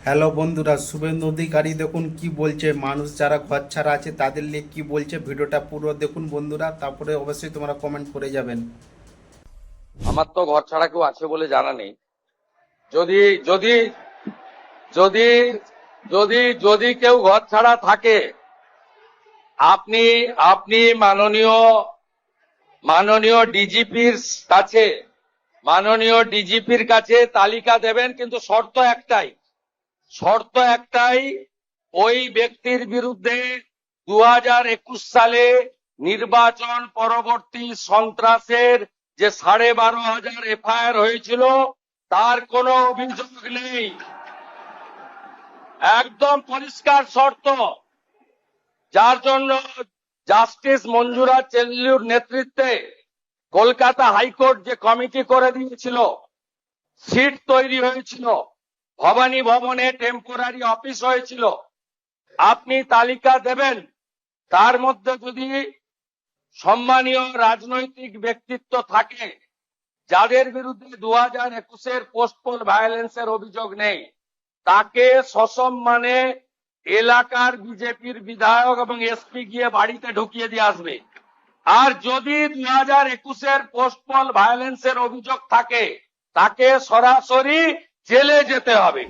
Hello বন্ধুরা, শুভেন্দু অধিকারী দেখুন কি বলছে। মানুষ যারা ঘর ছাড়া আছে তাদের নিয়ে কি বলছে, ভিডিওটা পুরো দেখুন বন্ধুরা, তারপরে অবশ্যই তোমরা কমেন্ট করে যাবেন। আমার তো ঘর ছাড়া কেউ আছে বলে জানা নেই। যদি যদি যদি যদি যদি কেউ ঘর ছাড়া থাকে, আপনি আপনি মাননীয় মাননীয় ডিজিপির কাছে মাননীয় ডিজিপির কাছে তালিকা দেবেন, কিন্তু শর্ত একটাই, ওই ব্যক্তির বিরুদ্ধে 2021 সালে নির্বাচন পরবর্তী সন্ত্রাসের যে 12,500 এফআইআর হয়েছিল তার কোনো অভিযোগ নেই। একদম পরিষ্কার শর্ত, যার জন্য জাস্টিস মঞ্জুরা চেল্লুর নেতৃত্বে কলকাতা হাইকোর্ট যে কমিটি করে দিয়েছিল, সিট তৈরি হয়েছিল, ভবানী ভবনে টেম্পোরারি অফিস হয়েছিল, আপনি তালিকা দেবেন। তার মধ্যে যদি সম্মানীয় রাজনৈতিক ব্যক্তিত্ব থাকে যাদের বিরুদ্ধে 2021-এর পোস্টপোল ভায়োলেন্সের অভিযোগ নেই, তাকে সসম্মানে এলাকার বিজেপির বিধায়ক এবং এসপি গিয়ে বাড়িতে ঢুকিয়ে দিয়ে আসবে। আর যদি 2021-এর পোস্টপোল ভায়োলেন্সের অভিযোগ থাকে, তাকে সরাসরি জেলে যেতে হবে।